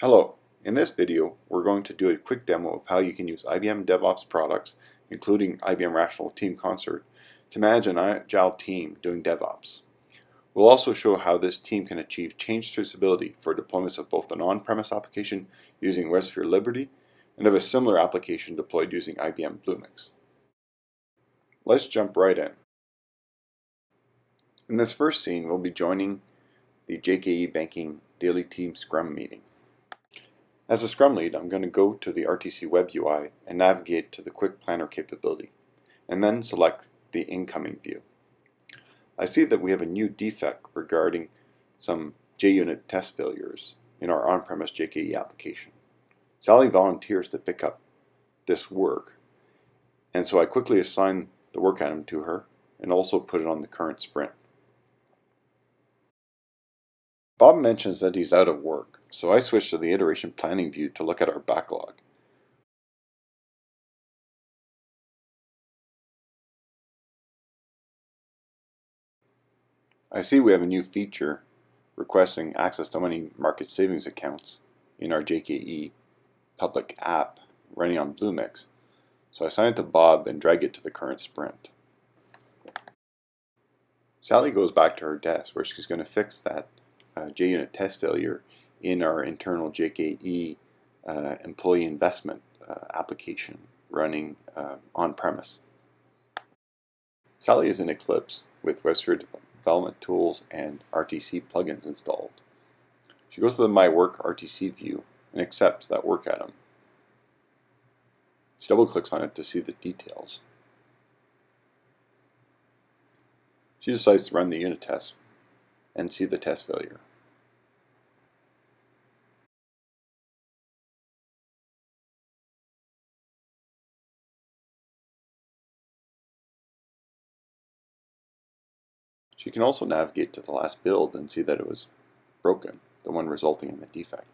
Hello, in this video we're going to do a quick demo of how you can use IBM DevOps products, including IBM Rational Team Concert, to manage an Agile team doing DevOps. We'll also show how this team can achieve change traceability for deployments of both an on-premise application using WebSphere Liberty and of a similar application deployed using IBM Bluemix. Let's jump right in. In this first scene we'll be joining the JKE Banking Daily Team Scrum meeting. As a Scrum lead, I'm going to go to the RTC Web UI and navigate to the Quick Planner capability, and then select the incoming view. I see that we have a new defect regarding some JUnit test failures in our on-premise JKE application. Sally volunteers to pick up this work, and so I quickly assign the work item to her and also put it on the current sprint. Bob mentions that he's out of work, so I switch to the iteration planning view to look at our backlog. I see we have a new feature requesting access to money market savings accounts in our JKE public app running on Bluemix, so I assign it to Bob and drag it to the current sprint. Sally goes back to her desk where she's going to fix that JUnit test failure in our internal JKE employee investment application running on-premise. Sally is in Eclipse with WebSphere development tools and RTC plugins installed. She goes to the My Work RTC view and accepts that work item. She double-clicks on it to see the details. She decides to run the unit test and see the test failure. She can also navigate to the last build and see that it was broken, the one resulting in the defect.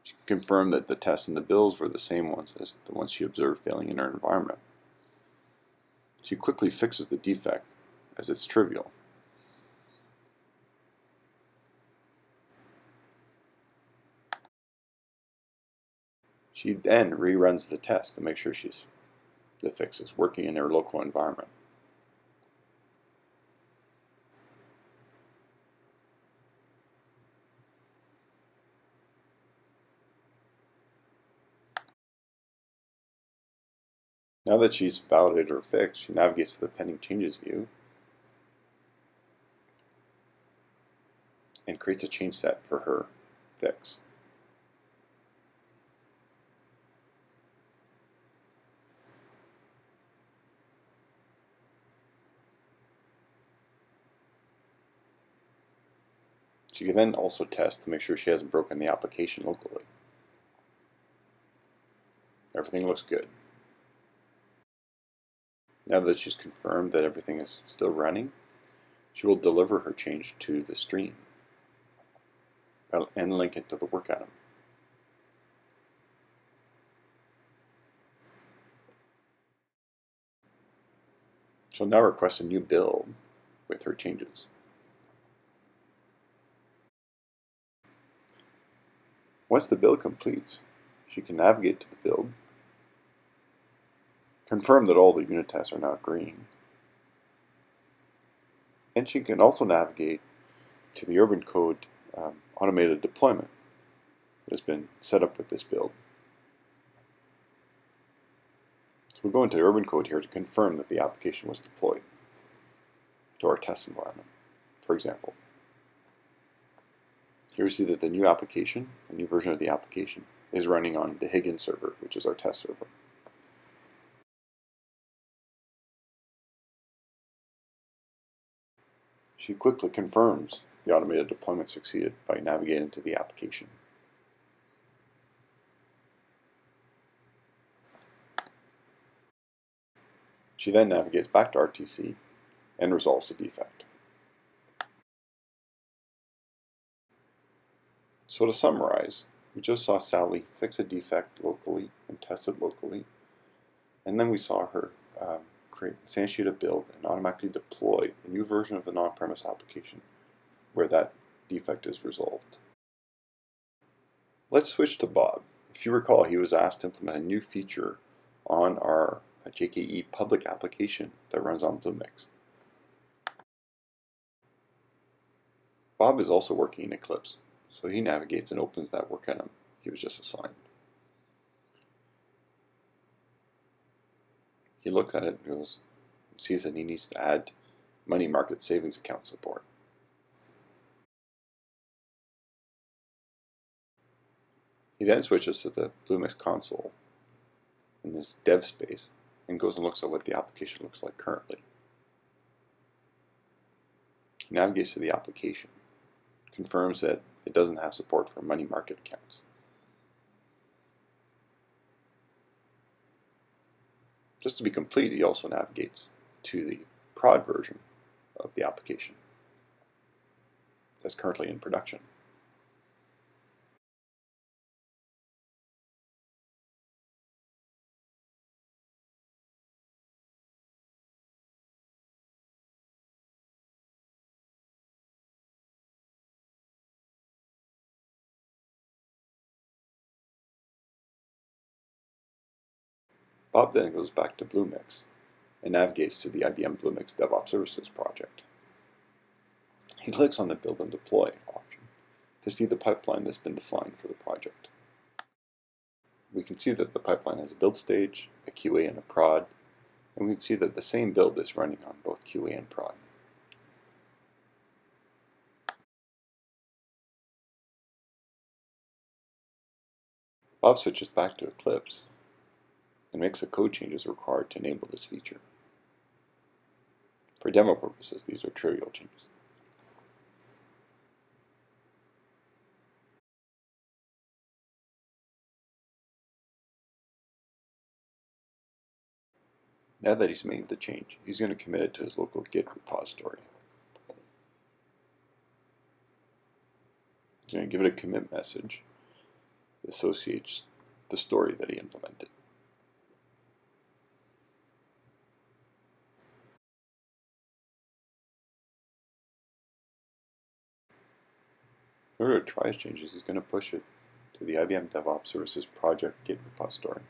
She can confirm that the tests and the builds were the same ones as the ones she observed failing in her environment. She quickly fixes the defect, as it's trivial. She then reruns the test to make sure the fix is working in her local environment. Now that she's validated her fix, she navigates to the pending changes view and creates a change set for her fix. She can then also test to make sure she hasn't broken the application locally. Everything looks good. Now that she's confirmed that everything is still running, she will deliver her change to the stream and link it to the work item. She'll now request a new build with her changes. Once the build completes, she can navigate to the build, confirm that all the unit tests are now green, and she can also navigate to the Urban Code automated deployment that has been set up with this build. So we'll go into Urban Code here to confirm that the application was deployed to our test environment, for example. Here we see that the new application, a new version of the application, is running on the Higgins server, which is our test server. She quickly confirms the automated deployment succeeded by navigating to the application. She then navigates back to RTC and resolves the defect. So to summarize, we just saw Sally fix a defect locally and test it locally, and then we saw her instantiate a build and automatically deploy a new version of an on-premise application where that defect is resolved. Let's switch to Bob. If you recall, he was asked to implement a new feature on our JKE public application that runs on Bluemix. Bob is also working in Eclipse, so he navigates and opens that work item he was just assigned. He looks at it and sees that he needs to add money market savings account support. He then switches to the Bluemix console in this dev space and goes and looks at what the application looks like currently. He navigates to the application, confirms that it doesn't have support for money market accounts. Just to be complete, he also navigates to the prod version of the application that's currently in production. Bob then goes back to Bluemix and navigates to the IBM Bluemix DevOps Services project. He clicks on the Build and Deploy option to see the pipeline that's been defined for the project. We can see that the pipeline has a build stage, a QA, and a prod, and we can see that the same build is running on both QA and prod. Bob switches back to Eclipse and makes the code changes required to enable this feature. For demo purposes, these are trivial changes. Now that he's made the change, he's going to commit it to his local Git repository. He's going to give it a commit message that associates the story that he implemented. In order to try his changes, he's going to push it to the IBM DevOps Services project Git repository.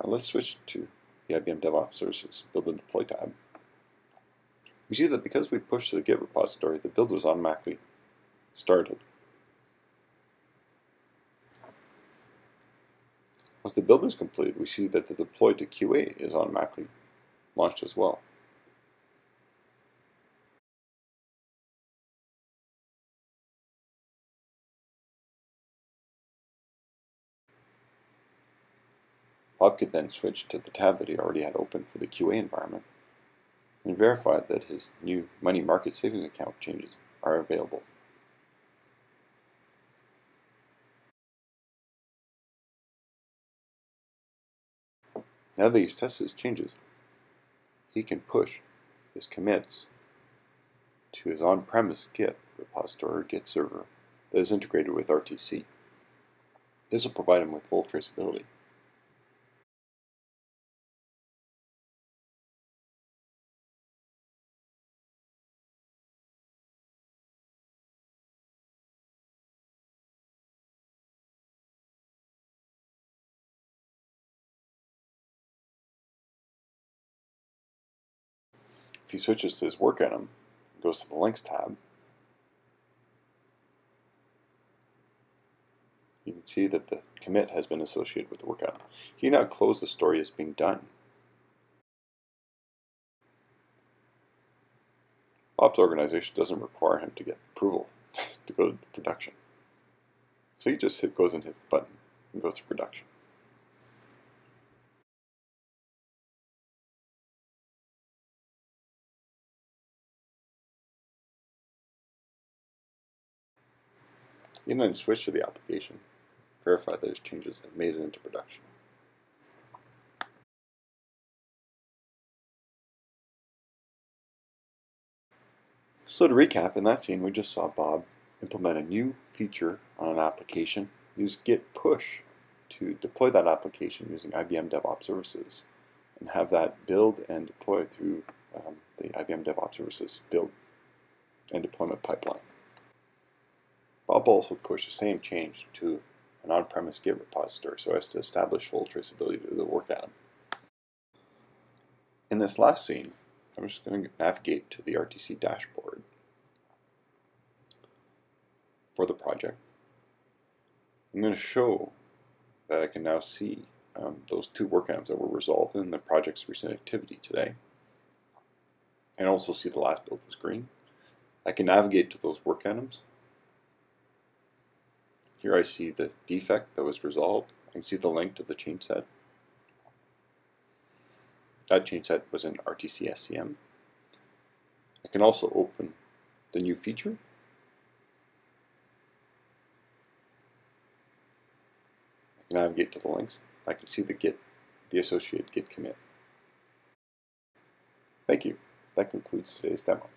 Now let's switch to the IBM DevOps Services Build and Deploy tab. We see that because we pushed to the Git repository, the build was automatically started. Once the build is complete, we see that the deploy to QA is automatically launched as well. Bob could then switch to the tab that he already had open for the QA environment and verify that his new money market savings account changes are available. Now that he's tested his changes, he can push his commits to his on-premise Git repository or Git server that is integrated with RTC. This will provide him with full traceability. If he switches to his work item and goes to the Links tab, you can see that the commit has been associated with the work item. He now closed the story as being done. Bob's organization doesn't require him to get approval to go to production. So he just goes and hits the button and goes to production. You can then switch to the application, verify those changes, and made it into production. So to recap, in that scene we just saw Bob implement a new feature on an application, use git push to deploy that application using IBM DevOps services, and have that build and deploy through the IBM DevOps services build and deployment pipeline. Bob also pushed the same change to an on-premise Git repository so as to establish full traceability to the work atom. In this last scene, I'm just going to navigate to the RTC dashboard for the project. I'm going to show that I can now see those two work items that were resolved in the project's recent activity today, and also see the last build was green. I can navigate to those work items. Here I see the defect that was resolved. I can see the link to the change set. That change set was in RTC SCM. I can also open the new feature. I can navigate to the links. I can see the associated Git commit. Thank you. That concludes today's demo.